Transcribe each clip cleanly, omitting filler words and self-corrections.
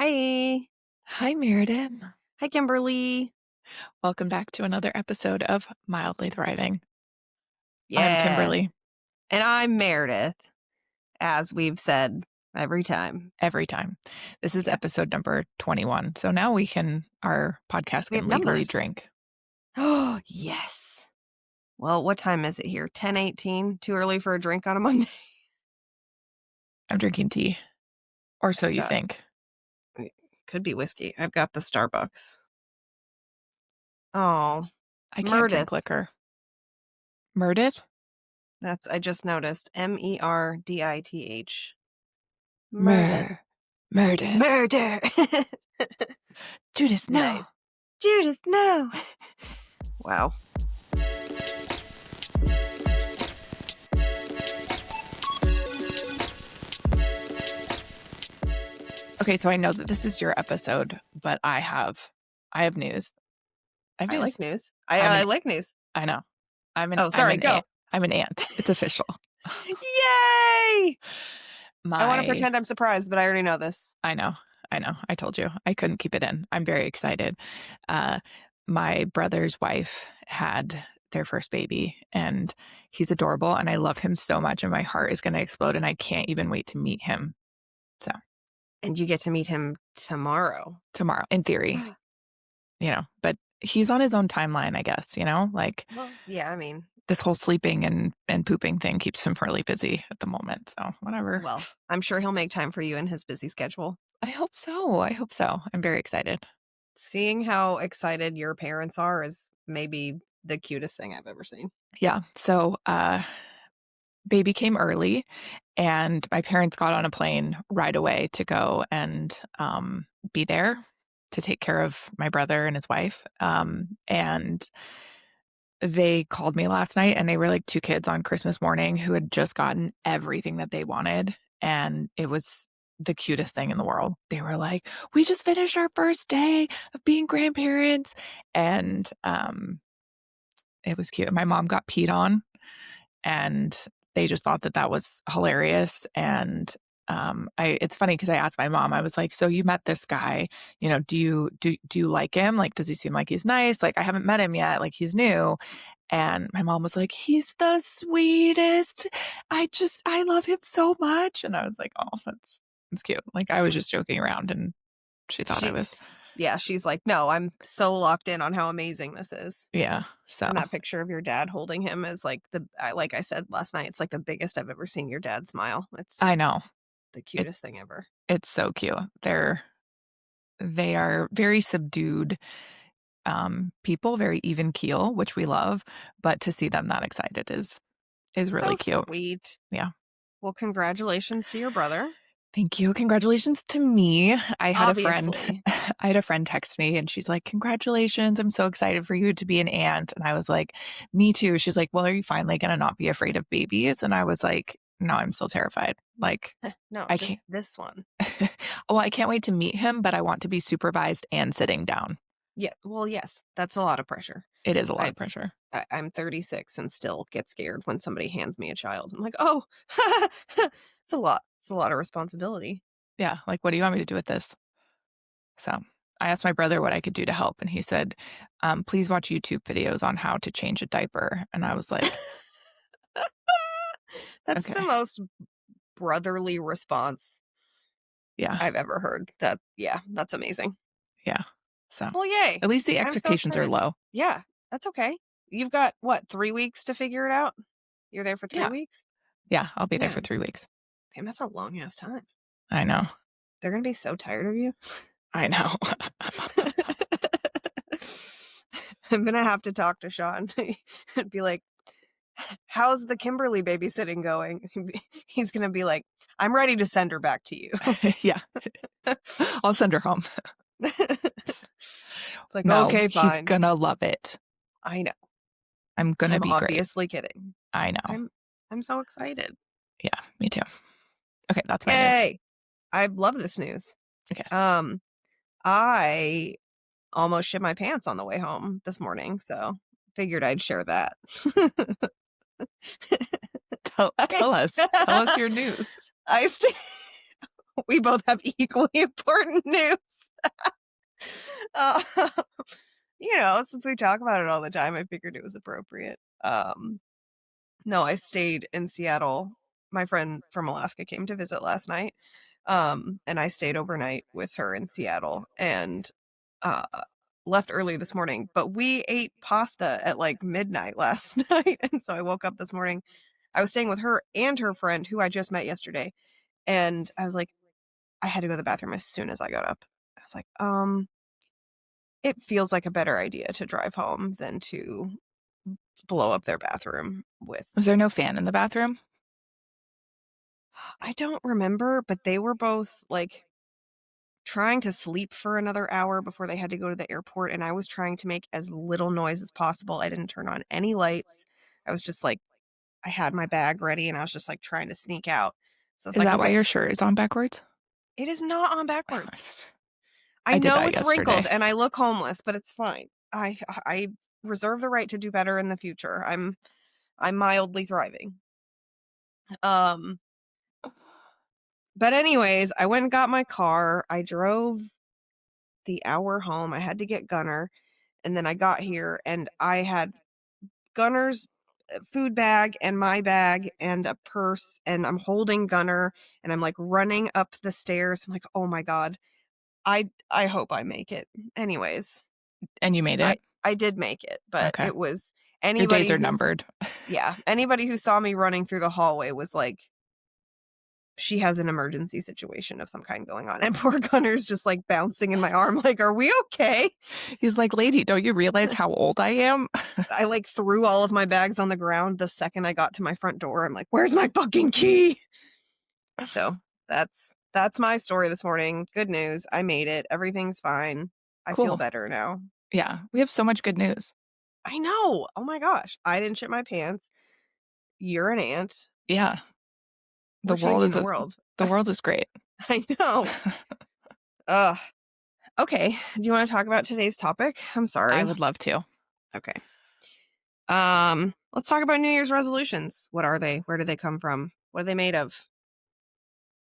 Hi. Hi, Meredith. Hi, Kimberly. Welcome back to another episode of Mildly Thriving. I'm Yeah. Kimberly And I'm Meredith, as we've said every time. every time. This is Yeah. episode number 21. So now our podcast We have can legally numbers. drink. Oh, yes. Well, what time is it here? 10:18. Too early for a drink on a Monday? I'm drinking tea. Or so you Got think. Could be whiskey. I've got the Starbucks. Oh, I can't Meredith. drink liquor. Meredith? I just noticed. Merdith. Meredith. Meredith. Murder. Judas, no. Nice. Judas, no. Wow. Okay, so I know that this is your episode, but I have news. I I like news. I'm I an- like news. I know. Oh, sorry, go. I'm an aunt. It's official. Yay! I want to My pretend I'm surprised, but I already know this. I know. I told you. I couldn't keep it in. I'm very excited. My brother's wife had their first baby, and he's adorable, and I love him so much, and my heart is going to explode, and I can't even wait to meet him. So And you get to meet him tomorrow. tomorrow, in theory, but he's on his own timeline, I guess, like Well, yeah, I mean, this whole sleeping and pooping thing keeps him really busy at the moment. So whatever. well, I'm sure he'll make time for you in his busy schedule. I hope so. I'm very excited. Seeing how excited your parents are is maybe the cutest thing I've ever seen. Yeah. So, baby came early, and my parents got on a plane right away to go and be there to take care of my brother and his wife. And they called me last night, and they were like two kids on Christmas morning who had just gotten everything that they wanted. And it was the cutest thing in the world. They were like, we just finished our first day of being grandparents. And it was cute. My mom got peed on, and they just thought that was hilarious. And it's funny because I asked my mom, I was like, so you met this guy, do you like him? Like, does he seem like he's nice? Like, I haven't met him yet. Like, he's new. And my mom was like, he's the sweetest. I love him so much. And I was like, oh, that's cute. Like, I was just joking around, and she thought I was. Yeah, she's like, no, I'm so locked in on how amazing this is. Yeah. So. And that picture of your dad holding him is like like I said last night, it's like the biggest I've ever seen your dad smile. It's I know. the cutest thing ever. It's so cute. They are very subdued people, very even keel, which we love. But to see them that excited is really So cute. Sweet. Yeah. Well, congratulations to your brother. Thank you. Congratulations to me. I had Obviously. a friend text me, and she's like, congratulations. I'm so excited for you to be an aunt. And I was like, me too. She's like, well, are you finally going to not be afraid of babies? And I was like, no, I'm still terrified. Like, No, I just can't. this one. Well, I can't wait to meet him, but I want to be supervised and sitting down. Yeah. Well, yes, that's a lot of pressure. It is a lot of pressure. I'm 36 and still get scared when somebody hands me a child. I'm like, oh, it's a lot. It's a lot of responsibility. Yeah. Like, what do you want me to do with this? So I asked my brother what I could do to help, and he said, please watch YouTube videos on how to change a diaper. And I was like, That's okay. the most brotherly response Yeah. I've ever heard. That's amazing. Yeah. So Well, yay. at least the I'm so expectations are excited. low. Yeah, that's okay. You've got, what, 3 weeks to figure it out? You're there for 3 Yeah. weeks? Yeah. I'll be there Yeah. for 3 weeks. Damn, that's a long-ass time. I know. They're going to be so tired of you. I know. I'm going to have to talk to Sean and be like, how's the Kimberly babysitting going? He's going to be like, I'm ready to send her back to you. Yeah. I'll send her home. It's like, No, okay, fine. he's going to love it. I know. I'm going to be great. Obviously kidding. I know. I'm so excited. Yeah, me too. Okay, that's my news. Yay! I love this news. Okay. I almost shit my pants on the way home this morning, so figured I'd share that. Tell us. Tell us your news. I we both have equally important news. Uh, since we talk about it all the time, I figured it was appropriate. No, I stayed in Seattle. My friend from Alaska came to visit last night. And I stayed overnight with her in Seattle and uh left early this morning. But we ate pasta at like midnight last night. And so I woke up this morning. I was staying with her and her friend who I just met yesterday. And I was like, I had to go to the bathroom as soon as I got up. I was like, it feels like a better idea to drive home than to blow up their bathroom with. Was there no fan in the bathroom? I don't remember, but they were both like trying to sleep for another hour before they had to go to the airport, and I was trying to make as little noise as possible. I didn't turn on any lights. I was just like, I had my bag ready and I was just like trying to sneak out. So I was Is like, that why okay, your shirt is on backwards? it is not on backwards. I I did know that it's yesterday. wrinkled and I look homeless, but it's fine. I reserve the right to do better in the future. I'm mildly thriving. Um but anyways, I went and got my car. I drove the hour home. I had to get Gunner, and then I got here and I had Gunner's food bag and my bag and a purse, and I'm holding Gunner and I'm like running up the stairs. I'm like, "Oh my god. I hope I make it." Anyways, And you made I it? I did make it, but Okay. it was Your days anybody are who's numbered. yeah, anybody who saw me running through the hallway was like, she has an emergency situation of some kind going on. And poor Gunner's just like bouncing in my arm, like, "Are we okay?" He's like, lady, don't you realize how old I am? I like threw all of my bags on the ground the second I got to my front door. I'm like, "Where's my fucking key?" So that's my story this morning. Good news. I made it. Everything's fine. I feel Cool. better now. Yeah. We have so much good news. I know. Oh my gosh. I didn't shit my pants. You're an aunt. Yeah. We're The world changing is the world. great. I know. Ugh. Okay. Do you want to talk about today's topic? I'm I sorry. would love to. Okay. Let's talk about New Year's resolutions. What are they? Where do they come from? What are they made of?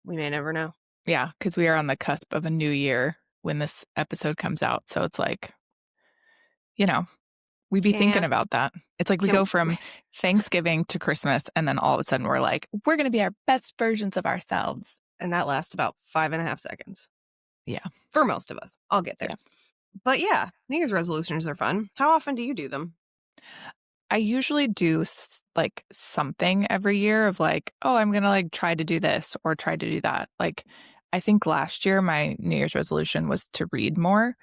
We may never know. Yeah, because we are on the cusp of a new year when this episode comes out. So it's like, you know, we be thinking Can't about that. It's like we can go from Thanksgiving to Christmas, and then all of a sudden we're like, we're going to be our best versions of ourselves. and that lasts about 5.5 seconds. Yeah. For most of us. I'll get there. Yeah. But yeah, New Year's resolutions are fun. How often do you do them? I usually do like something every year of like, oh, I'm going to like try to do this or try to do that. Like, I think last year my New Year's resolution was to read more.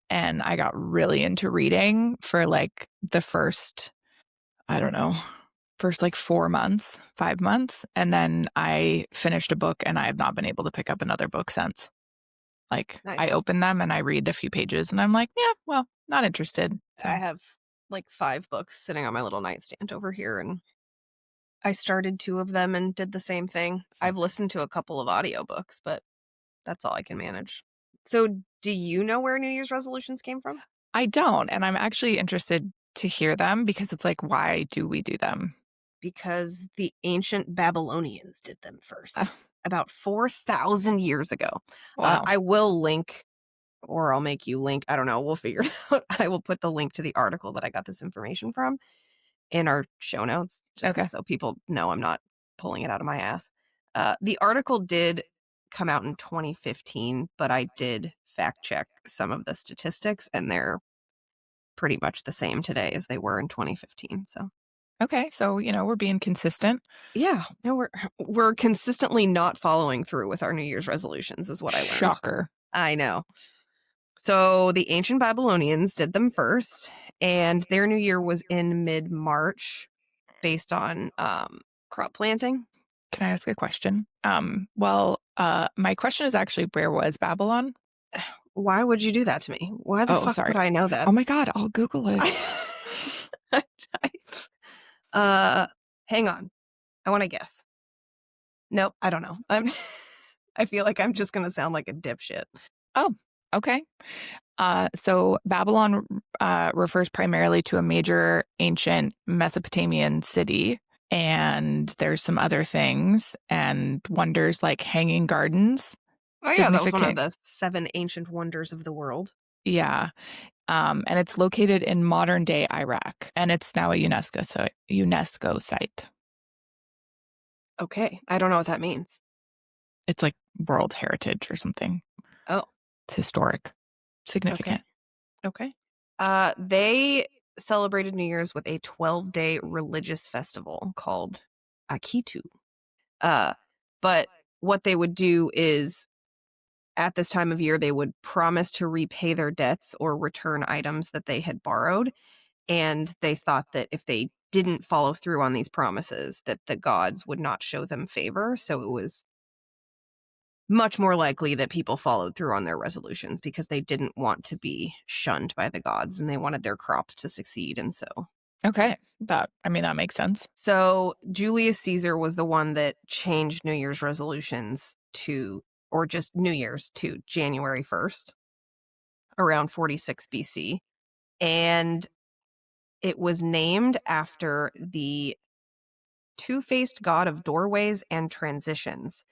And I got really into reading for like the first, I don't know, first like 4 months, 5 months. And then I finished a book and I have not been able to pick up another book since. Like I Nice. open them and I read a few pages and I'm like, yeah, well, not interested. I So have like 5 books sitting on my little nightstand over here, and I started 2 of them and did the same thing. I've listened to a couple of audiobooks, but that's all I can manage. So, do you know where New Year's resolutions came from? I don't. And I'm actually interested to hear them because it's like, why do we do them? Because the ancient Babylonians did them Uh, first, about 4,000 years ago. wow. I will link, or I'll make you link. I don't know. We'll figure it out. I will put the link to the article that I got this information from in our show notes, just Okay. so people know I'm not pulling it out of my ass. The article did come out in 2015, but I did fact check some of the statistics, and they're pretty much the same today as they were in 2015. So Okay. So, we're being consistent. yeah, no, we're consistently not following through with our New Year's resolutions, is what I learned. Shocker. I know. So the ancient Babylonians did them first, and their new year was in mid-March based on crop planting. Can I ask a question? My question is actually, where was Babylon? Why would you do that to me? Why the Oh, fuck sorry. would I know that? Oh my God, I'll Google it. Hang on. I want to guess. Nope, I don't know. I feel like I'm just gonna sound like a dipshit. Oh, okay. So Babylon refers primarily to a major ancient Mesopotamian city. And there's some other things and wonders like hanging gardens Oh, yeah, that was one of significant. the 7 ancient wonders of the world. Yeah. And it's located in modern day Iraq, and it's now a UNESCO site. Okay, I don't know what that means. It's like World Heritage or something. Oh, It's historic, significant. okay, okay. They celebrated New Year's with a 12-day religious festival called Akitu. Uh, but what they would do is at this time of year, they would promise to repay their debts or return items that they had borrowed. And they thought that if they didn't follow through on these promises, that the gods would not show them favor. So it was much more likely that people followed through on their resolutions because they didn't want to be shunned by the gods and they wanted their crops to succeed. And Okay. That makes sense. so Julius Caesar was the one that changed New Year's resolutions to, or just New Year's to January 1st, around 46 BC. And it was named after the two-faced god of doorways and transitions.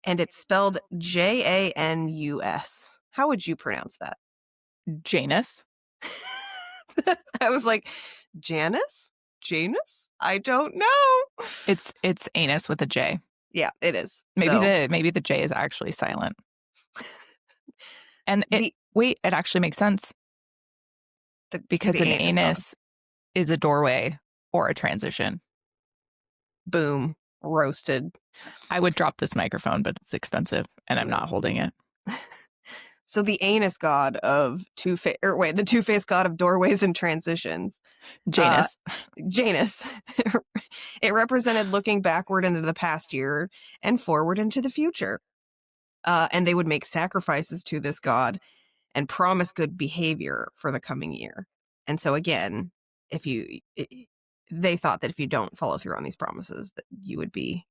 And it's spelled Janus. How would you pronounce that? Janus. I was like, Janus? Janus? I don't know. It's anus with a J. Yeah, it is. Maybe So the J is actually silent. And the it actually makes sense because the an anus god. anus is a doorway or a transition. Boom. Roasted. I would drop this microphone, but it's expensive and I'm not holding it. So the anus god of the two-faced god of doorways and transitions. Janus. Janus. It represented looking backward into the past year and forward into the future. And they would make sacrifices to this god and promise good behavior for the coming year. And so again, they thought that if you don't follow through on these promises, that you would be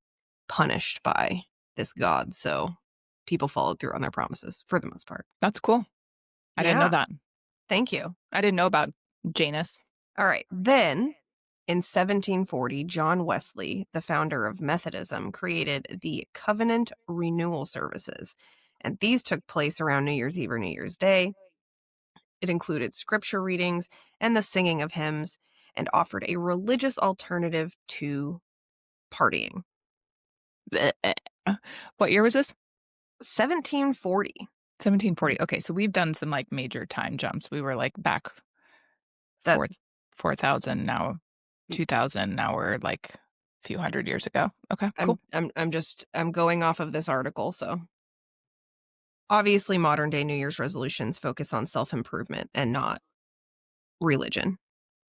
punished by this god. So people followed through on their promises for the most part. That's cool. I didn't know that. Thank you. I didn't know about Janus. All right. Then in 1740, John Wesley, the founder of Methodism, created the Covenant Renewal Services. And these took place around New Year's Eve or New Year's Day. It included scripture readings and the singing of hymns and offered a religious alternative to partying. What year was this? 1740. 1740. Okay, so we've done some like major time jumps. We were like back 4,000, now 2,000, now we're like a few hundred years ago. Okay, cool. I'm going off of this article, so obviously modern day New Year's resolutions focus on self-improvement and not religion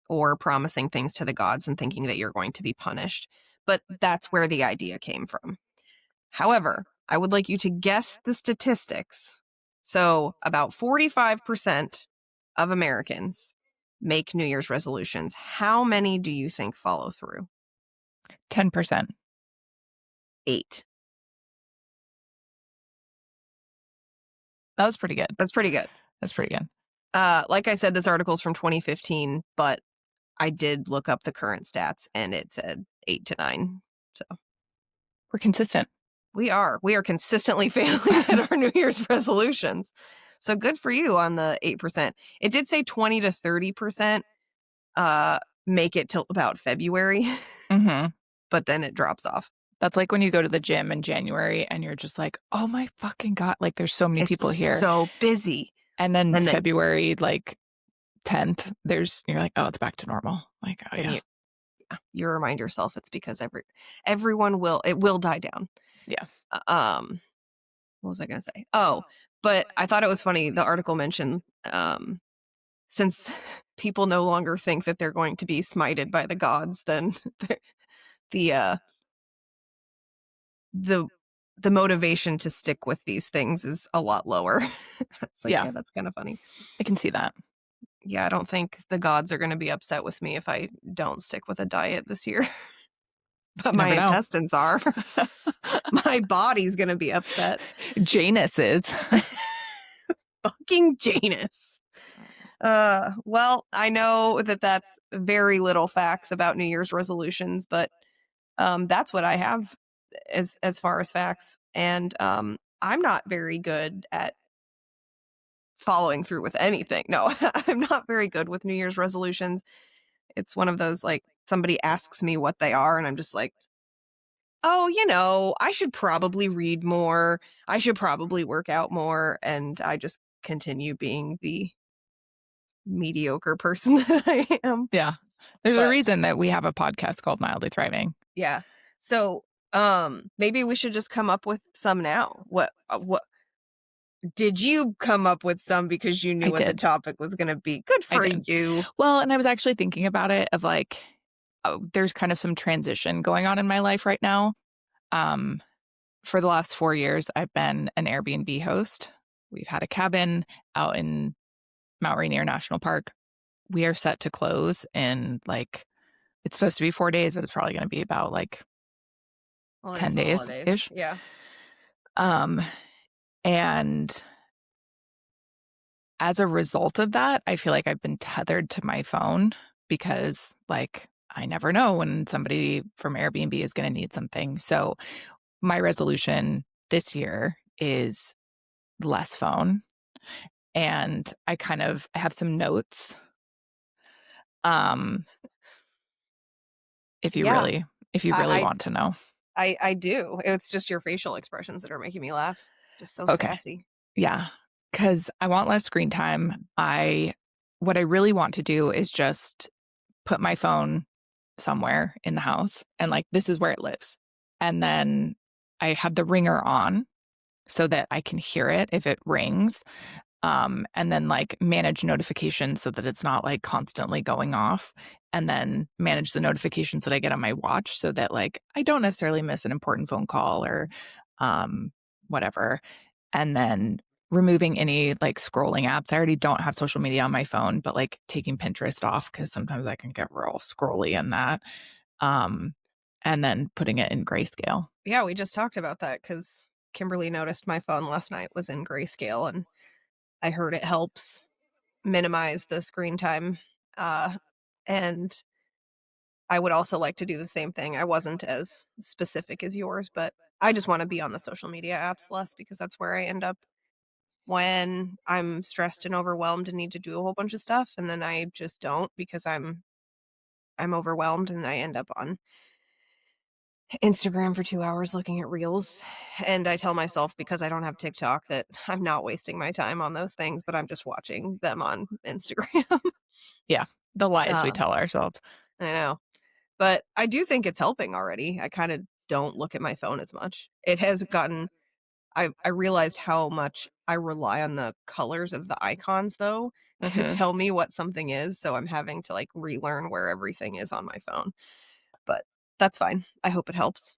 or promising things to the gods and thinking that you're going to be punished. But that's where the idea came from. However, I would like you to guess the statistics. So about 45% of Americans make New Year's resolutions. How many do you think follow through? 10%. 8. That was pretty good. That's pretty good. That's pretty good. Like I said, this article's from 2015, but I did look up the current stats and it said 8 to 9. So we're consistent. We are consistently failing at our New Year's resolutions. So good for you on the 8%. It did say 20 to 30% make it till about February, but then it drops off. That's like when you go to the gym in January and you're just like, oh my fucking God, like there's so many people here. So busy. And then February, like 10th, you're like, oh, it's back to normal. Like, oh yeah. You remind yourself it's because everyone will die down. Yeah. What was I going to say? Oh, but I thought it was funny. The article mentioned, since people no longer think that they're going to be smited by the gods, then the motivation to stick with these things is a lot lower. It's like, yeah, that's kind of funny. I can see that. Yeah, I don't think the gods are going to be upset with me if I don't stick with a diet this year. But my intestines are. My body's going to be upset. Janus is. Fucking Janus. Well, I know that that's very little facts about New Year's resolutions, but that's what I have as far as facts. And I'm not very good at following through with anything. No, I'm not very good with New Year's resolutions. It's one of those, like, somebody asks me what they are, and I'm just like, "Oh, I should probably read more. I should probably work out more," and I just continue being the mediocre person that I am. Yeah. There's a But reason that we have a podcast called Mildly Thriving. yeah. So, maybe we should just come up with some now. What did you come up with some because you knew I what the did. topic was gonna be? Good I for did. you. Well, and I was actually thinking about it of like, oh, there's kind of some transition going on in my life right now. Um, for the last 4 years, I've been an Airbnb host. We've had a cabin out in Mount Rainier National Park. We are set to close in like, it's supposed to be 4 days, but it's probably going to be about like Well, it is 10 the days holidays. ish. Yeah. Um, and as a result of that, I feel like I've been tethered to my phone because, like, I never know when somebody from Airbnb is going to need something. So, my resolution this year is less phone. And I kind of have some notes. Um, if you Yeah. really, if you really I want to know. I do. It's just your facial expressions that are making me laugh. Just so Okay. sassy. Yeah. Cause I want less screen time. What I really want to do is just put my phone somewhere in the house and like this is where it lives. And then I have the ringer on so that I can hear it if it rings. And then like manage notifications so that it's not like constantly going off. And then manage the notifications that I get on my watch so that like I don't necessarily miss an important phone call or um whatever. And then removing any like scrolling apps. I already don't have social media on my phone, but like taking Pinterest off because sometimes I can get real scrolly in that. Um, and then putting it in grayscale. Yeah, we just talked about that because Kimberly noticed my phone last night was in grayscale, and I heard it helps minimize the screen time. And I would also like to do the same thing. I wasn't as specific as yours, but I just want to be on the social media apps less because that's where I end up when I'm stressed and overwhelmed and need to do a whole bunch of stuff, and then I just don't because I'm overwhelmed and I end up on Instagram for 2 hours looking at reels, and I tell myself because I don't have TikTok that I'm not wasting my time on those things, but I'm just watching them on Instagram. Yeah. The lies we Uh, tell ourselves. I know, but I do think it's helping already. I kinda don't look at my phone as much. It has gotten I realized how much I rely on the colors of the icons, though, to Hmm. tell me what something is, so I'm having to, like, relearn where everything is on my phone, but that's fine. I hope it helps.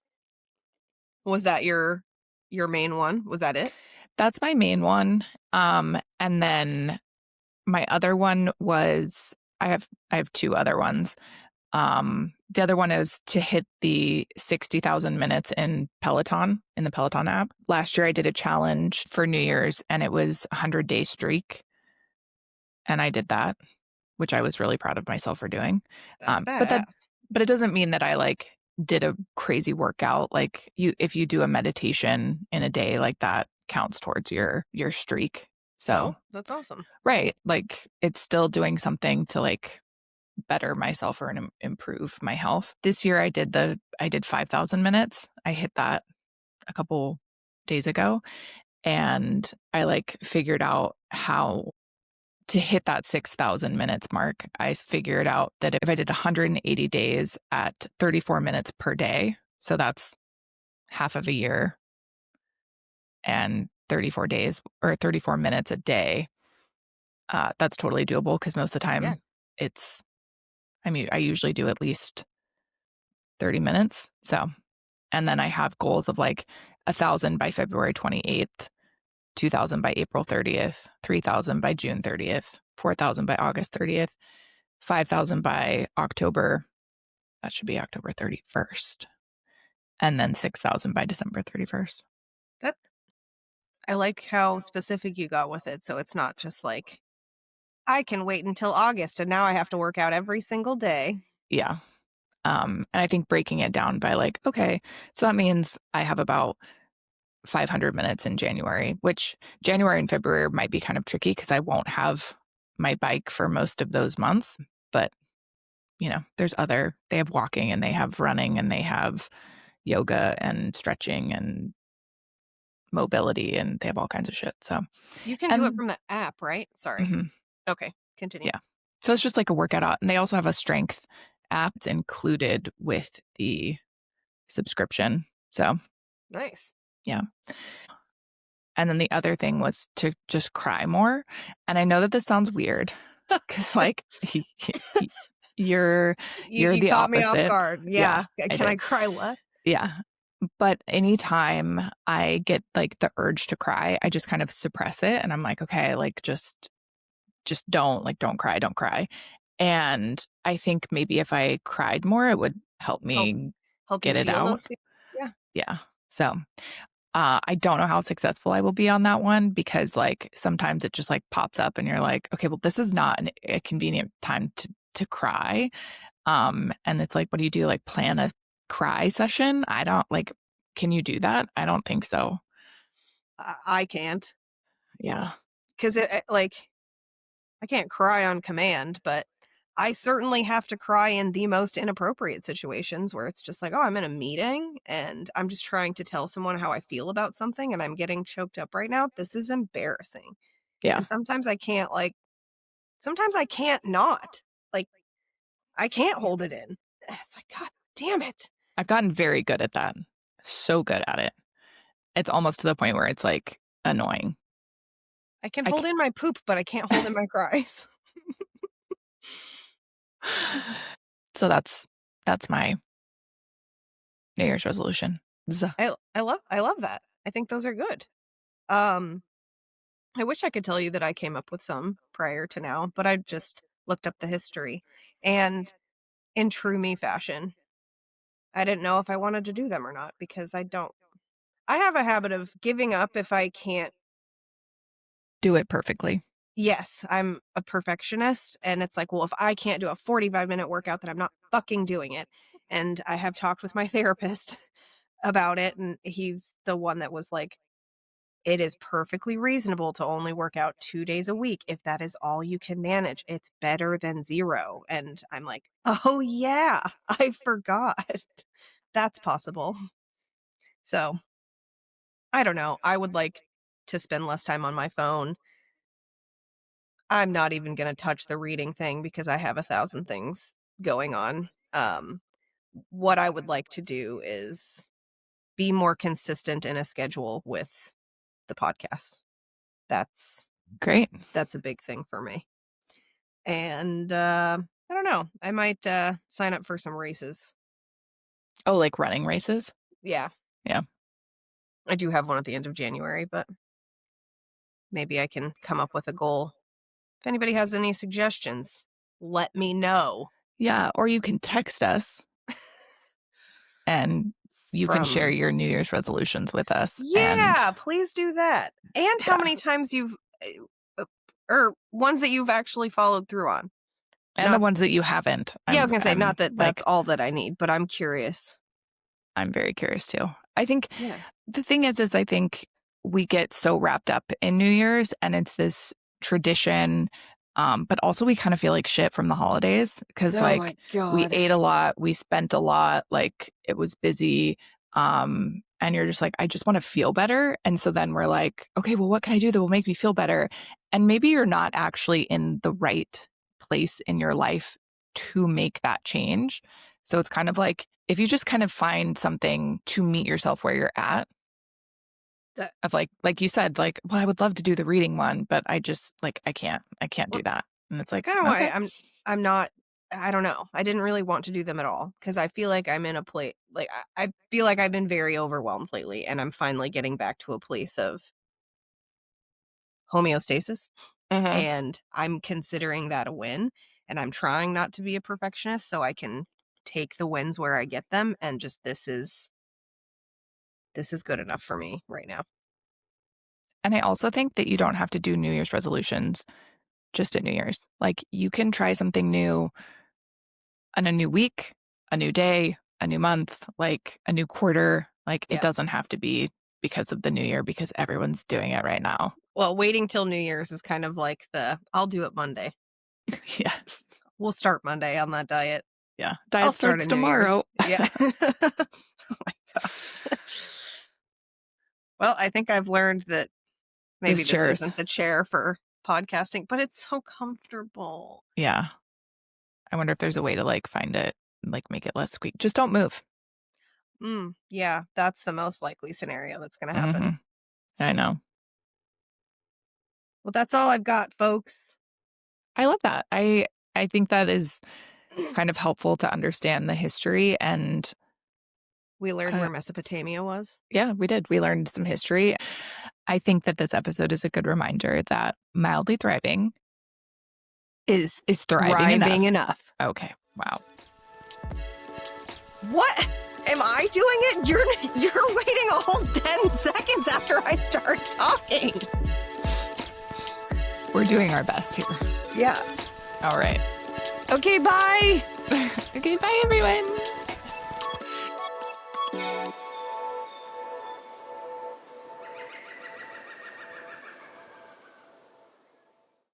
Was that your main one? Was that it? That's my main one. And then my other one was I have two other ones. The other one is to hit the 60,000 minutes in the Peloton app. Last year I did a challenge for New Year's and it was a 100-day streak and I did that, which I was really proud of myself for doing. That's But that badass. but it doesn't mean that I like did a crazy workout. Like if you do a meditation in a day like that counts towards your streak. So, Oh, that's awesome. right, like it's still doing something to like better myself or improve my health. This year I did 5,000 minutes. I hit that a couple days ago and I like figured out how to hit that 6,000 minutes mark. I figured out that if I did 180 days at 34 minutes per day, so that's half of a year and 34 days or 34 minutes a day, that's totally doable because most of the Yeah. time it's, I mean, I usually do at least 30 minutes. So, and then I have goals of like 1,000 by February 28th, 2,000 by April 30th, 3,000 by June 30th, 4,000 by August 30th, 5,000 by October. That should be October 31st. And then 6,000 by December 31st. That I like how specific you got with it, so it's not just like, "I can wait until August, and now I have to work out every single day." Yeah. And I think breaking it down by like, okay, so that means I have about 500 minutes in January, which January and February might be kind of tricky because I won't have my bike for most of those months. But, they have walking and they have running and they have yoga and stretching and mobility and they have all kinds of shit. So, You can do it and from the app, right? Sorry. mhm, Okay, continue. yeah. So it's just like a workout out. And they also have a strength app. It's included with the subscription. So, Nice. yeah. And then the other thing was to just cry more. And I know that this sounds weird because, like, you're you're You the caught me off opposite. guard. Yeah, Yeah. I Can I did. cry less? Yeah. But anytime I get like the urge to cry, I just kind of suppress it and I'm like, okay, like just don't cry, don't cry. And I think maybe if I cried more, it would help Help me help you get it feel out. those feelings? Yeah. Yeah. So I don't know how successful I will be on that one because like sometimes it just like pops up and you're like, okay, well, this is not a convenient time to cry. And it's like, what do you do? Like plan a cry session? I don't like, can you do that? I don't think so. I can't. Yeah. 'Cause like, I can't cry on command, but I certainly have to cry in the most inappropriate situations where it's just like, "Oh, I'm in a meeting and I'm just trying to tell someone how I feel about something and I'm getting choked up right now. This is embarrassing." Yeah. And sometimes I can't not. Like, I can't hold it in. It's like, "God damn it." I've gotten very good at that. So good at it. It's almost to the point where it's like annoying. I can I hold in my poop, but I can't hold in my cries. so that's my New Year's resolution. I love that. I think those are good. Um, I wish I could tell you that I came up with some prior to now, but I just looked up the history. And in true me fashion, I didn't know if I wanted to do them or not because I have a habit of giving up if I can't. Do it perfectly. Yes, I'm a perfectionist. And it's like, well, if I can't do a 45-minute workout, then I'm not fucking doing it. And I have talked with my therapist about it. And he's the one that was like, it is perfectly reasonable to only work out 2 days a week if that is all you can manage. It's better than 0, and I'm like, "Oh, yeah, I forgot. That's possible." So, I don't know, I would like to spend less time on my phone. I'm not even gonna touch the reading thing because I have 1,000 things going on. What I would like to do is be more consistent in a schedule with the podcast. That's Great. that's a big thing for me. And, I don't know, I might, sign up for some races. Oh, like running races? Yeah, Yeah. I do have one at the end of January, but maybe I can come up with a goal. If anybody has any suggestions, let me know. Yeah, or you can text us and you can share From your New Year's resolutions with us, and Yeah, please do that. And how yeah, many times you've, uh, or ones that you've actually followed through on. and the Not ones that you haven't. Yeah, I was gonna say, not that that's Like, all that I need, but I'm curious. I'm very curious too. I think Yeah. the thing is I think we get so wrapped up in New Year's and it's this tradition, but also we kind of feel like shit from the holidays because Oh like my we god. ate a lot, we spent a lot, like it was busy. And you're just like, I just want to feel better. And so then we're like, okay, well, what can I do that will make me feel better? And maybe you're not actually in the right place in your life to make that change. So it's kind of like if you just kind of find something to meet yourself where you're at, That of like you said, like, well, I would love to do the reading one, but I just like I can't do well, that. And it's that's like, kinda why okay. I'm not. I don't know, I didn't really want to do them at all because I feel like I'm in a place. Like, I feel like I've been very overwhelmed lately, and I'm finally getting back to a place of homeostasis, Hmm. and I'm considering that a win, and I'm trying not to be a perfectionist so I can take the wins where I get them, and just this is good enough for me right now. And I also think that you don't have to do New Year's resolutions just at New Year's. Like you can try something new on a new week, a new day, a new month, like a new quarter. Like it Yep. doesn't have to be because of the new year because everyone's doing it right now. Well, waiting till New Year's is kind of like I'll do it Monday. Yes. We'll start Monday on that diet. Yeah. I'll Diet start starts a New Year's. tomorrow. Yeah. Oh my gosh. Well, I think I've learned that maybe this isn't the chair for podcasting, but it's so comfortable. Yeah. I wonder if there's a way to like find it, like make it less squeak. Just don't move. Yeah, that's the most likely scenario that's going to happen. I know. Well, that's all I've got, folks. I love that. I think that is kind of helpful to understand the history, and we learned where Mesopotamia was. Yeah, we did. We learned some history. I think that this episode is a good reminder that mildly thriving is thriving enough. Okay. Wow. What? Am I doing it? You're waiting a whole 10 seconds after I start talking. We're doing our best here. Yeah. All right. Okay, bye. Okay, bye everyone.